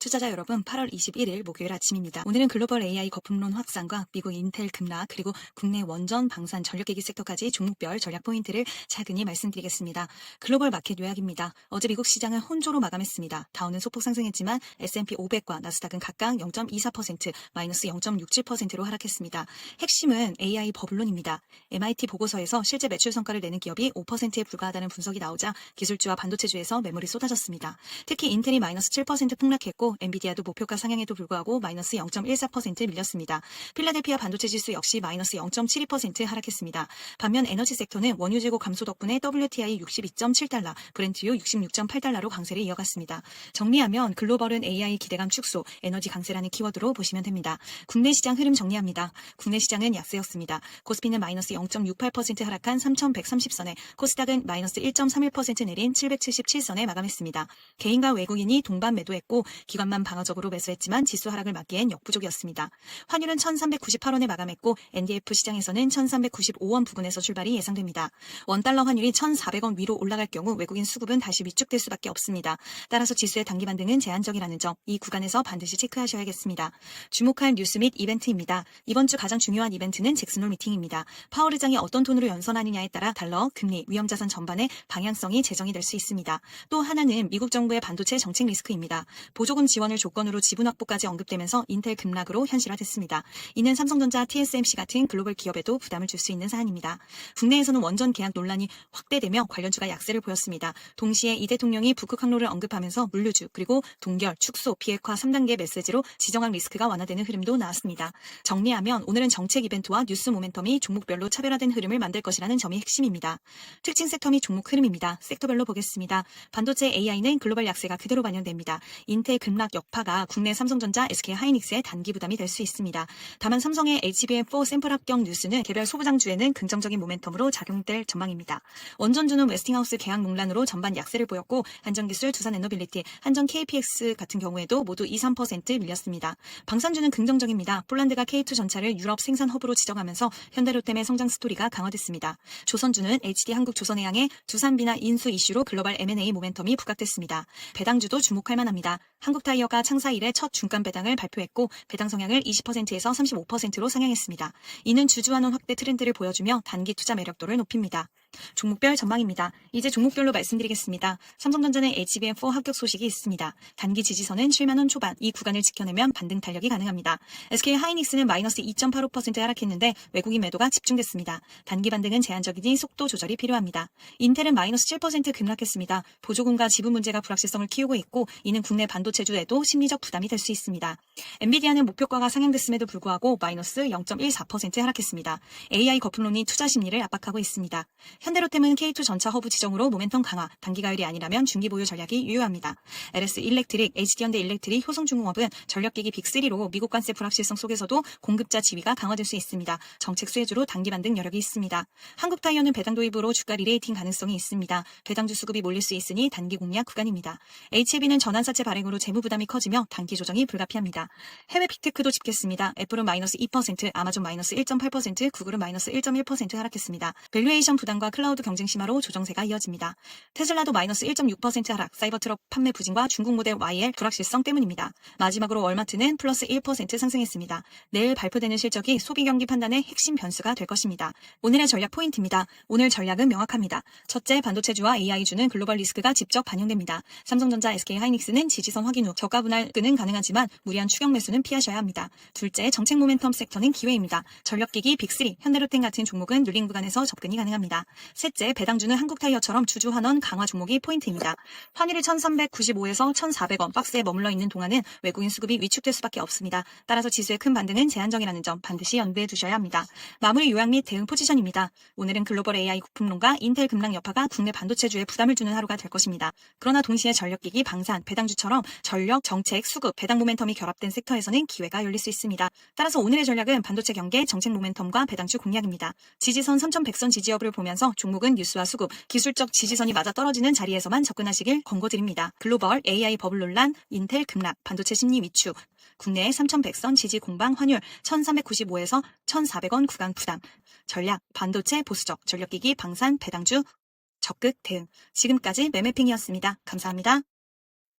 투자자 여러분, 8월 21일 목요일 아침입니다. 오늘은 글로벌 AI 거품론 확산과 미국 인텔 급락, 그리고 국내 원전, 방산, 전력기기 섹터까지 종목별 전략 포인트를 차근히 말씀드리겠습니다. 글로벌 마켓 요약입니다. 어제 미국 시장은 혼조로 마감했습니다. 다우는 소폭 상승했지만 S&P 500과 나스닥은 각각 0.24%, 마이너스 0.67%로 하락했습니다. 핵심은 AI 버블론입니다. MIT 보고서에서 실제 매출 성과를 내는 기업이 5%에 불과하다는 분석이 나오자 기술주와 반도체주에서 매물이 쏟아졌습니다. 특히 인텔이 마이너스 7% 폭락했고 엔비디아도 목표가 상향에도 불구하고 마이너스 0.14% 밀렸습니다. 필라델피아 반도체 지수 역시 마이너스 0.72% 하락했습니다. 반면 에너지 섹터는 원유 재고 감소 덕분에 WTI 62.7달러, 브렌트유 66.8달러로 강세를 이어갔습니다. 정리하면 글로벌은 AI 기대감 축소, 에너지 강세라는 키워드로 보시면 됩니다. 국내 시장 흐름 정리합니다. 국내 시장은 약세였습니다. 코스피는 마이너스 0.68% 하락한 3,130선에, 코스닥은 마이너스 1.31% 내린 777선에 마감했습니다. 개인과 외국인이 동반 매도했고 기관만 방어적으로 매수했지만 지수 하락을 막기엔 역부족이었습니다. 환율은 1,398원에 마감했고 NDF 시장에서는 1,395원 부근에서 출발이 예상됩니다. 원달러 환율이 1,400원 위로 올라갈 경우 외국인 수급은 다시 위축될 수밖에 없습니다. 따라서 지수의 단기 반등은 제한적이라는 점, 이 구간에서 반드시 체크하셔야겠습니다. 주목할 뉴스 및 이벤트입니다. 이번 주 가장 중요한 이벤트는 잭슨홀 미팅입니다. 파월 의장이 어떤 톤으로 연설하느냐에 따라 달러, 금리, 위험자산 전반의 방향성이 제정이 될 수 있습니다. 또 하나는 미국 정부의 반도체 정책 리스크입니다. 보조금 지원을 조건으로 지분 확보까지 언급되면서 인텔 급락으로 현실화됐습니다. 이는 삼성전자, TSMC 같은 글로벌 기업에도 부담을 줄 수 있는 사안입니다. 국내에서는 원전 계약 논란이 확대되며 관련주가 약세를 보였습니다. 동시에 이 대통령이 북극 항로를 언급하면서 물류주, 그리고 동결, 축소, 비핵화 3단계 메시지로 지정학 리스크가 완화되는 흐름도 나왔습니다. 정리하면 오늘은 정책 이벤트와 뉴스 모멘텀이 종목별로 차별화된 흐름을 만들 것이라는 점이 핵심입니다. 특징 섹터 및 종목 흐름입니다. 섹터별로 보겠습니다. 반도체 AI는 글로벌 약세가 그대로 반영됩니다. 인텔 급락 여파가 국내 삼성전자, SK하이닉스의 단기 부담이 될 수 있습니다. 다만 삼성의 HBM4 샘플 합격 뉴스는 개별 소부장주에는 긍정적인 모멘텀으로 작용될 전망입니다. 원전주는 웨스팅하우스 계약 논란으로 전반 약세를 보였고 한전기술, 두산에너빌리티, 한전 KPX 같은 경우에도 모두 2~3% 밀렸습니다. 방산주는 긍정적입니다. 폴란드가 K2 전차를 유럽 생산 허브로 지정하면서 현대로템의 성장 스토리가 강화됐습니다. 조선주는 HD 한국조선해양의 두산비나 인수 이슈로 글로벌 M&A 모멘텀이 부각됐습니다. 배당주도 주목할 만합니다. 한국타이어가 창사 이래 첫 중간 배당을 발표했고 배당 성향을 20%에서 35%로 상향했습니다. 이는 주주환원 확대 트렌드를 보여주며 단기 투자 매력도를 높입니다. 종목별 전망입니다. 이제 종목별로 말씀드리겠습니다. 삼성전자는 HBM4 합격 소식이 있습니다. 단기 지지선은 7만원 초반, 이 구간을 지켜내면 반등 탄력이 가능합니다. SK하이닉스는 마이너스 2.85% 하락했는데 외국인 매도가 집중됐습니다. 단기 반등은 제한적이니 속도 조절이 필요합니다. 인텔은 마이너스 7% 급락했습니다. 보조금과 지분 문제가 불확실성을 키우고 있고 이는 국내 반도체주에도 심리적 부담이 될 수 있습니다. 엔비디아는 목표가가 상향됐음에도 불구하고 마이너스 0.14% 하락했습니다. AI 거품론이 투자 심리를 압박하고 있습니다. 현대로템은 K2 전차 허브 지정으로 모멘텀 강화, 단기 가열이 아니라면 중기 보유 전략이 유효합니다. LS 일렉트릭, HD현대 일렉트릭, 효성중공업은 전력기기 빅3로 미국 관세 불확실성 속에서도 공급자 지위가 강화될 수 있습니다. 정책 수혜주로 단기 반등 여력이 있습니다. 한국타이어는 배당 도입으로 주가 리레이팅 가능성이 있습니다. 배당주 수급이 몰릴 수 있으니 단기 공략 구간입니다. HLB는 전환사채 발행으로 재무 부담이 커지며 단기 조정이 불가피합니다. 해외 빅테크도 집겠습니다. 애플은 마이너스 2%, 아마존 마이너스 1.8%, 구글은 마이너스 1.1% 하락했습니다. 밸류에이션 부담과 클라우드 경쟁 심화로 조정세가 이어집니다. 테슬라도 마이너스 1.6% 하락, 사이버트럭 판매 부진과 중국 모델 YL 불확실성 때문입니다. 마지막으로 월마트는 플러스 1% 상승했습니다. 내일 발표되는 실적이 소비 경기 판단의 핵심 변수가 될 것입니다. 오늘의 전략 포인트입니다. 오늘 전략은 명확합니다. 첫째, 반도체주와 AI주는 글로벌 리스크가 직접 반영됩니다. 삼성전자, SK하이닉스는 지지선 확인 후 저가 분할은 가능하지만 무리한 추격 매수는 피하셔야 합니다. 둘째, 정책 모멘텀 섹터는 기회입니다. 전력기기 빅3, 현대로템 같은 종목은 눌림 구간에서 접근이 가능합니다. 셋째, 배당주는 한국타이어처럼 주주 환원 강화 종목이 포인트입니다. 환율이 1,395에서 1,400원 박스에 머물러 있는 동안은 외국인 수급이 위축될 수밖에 없습니다. 따라서 지수의 큰 반등은 제한적이라는 점 반드시 염두에 두셔야 합니다. 마무리 요약 및 대응 포지션입니다. 오늘은 글로벌 AI 거품론과 인텔 급락 여파가 국내 반도체주에 부담을 주는 하루가 될 것입니다. 그러나 동시에 전력기기, 방산, 배당주처럼 전력, 정책, 수급, 배당 모멘텀이 결합된 섹터에서는 기회가 열릴 수 있습니다. 따라서 오늘의 전략은 반도체 경계, 정책 모멘텀과 배당주 공략입니다. 지지선 3,100선 지지 여부를 보면서 종목은 뉴스와 수급, 기술적 지지선이 맞아떨어지는 자리에서만 접근하시길 권고드립니다. 글로벌 AI 버블 논란, 인텔 급락, 반도체 심리 위축, 국내의 3,100선 지지 공방 환율 1,395에서 1,400원 구간 부담, 전략, 반도체 보수적, 전력기기, 방산, 배당주 적극 대응. 지금까지 매매핑이었습니다. 감사합니다.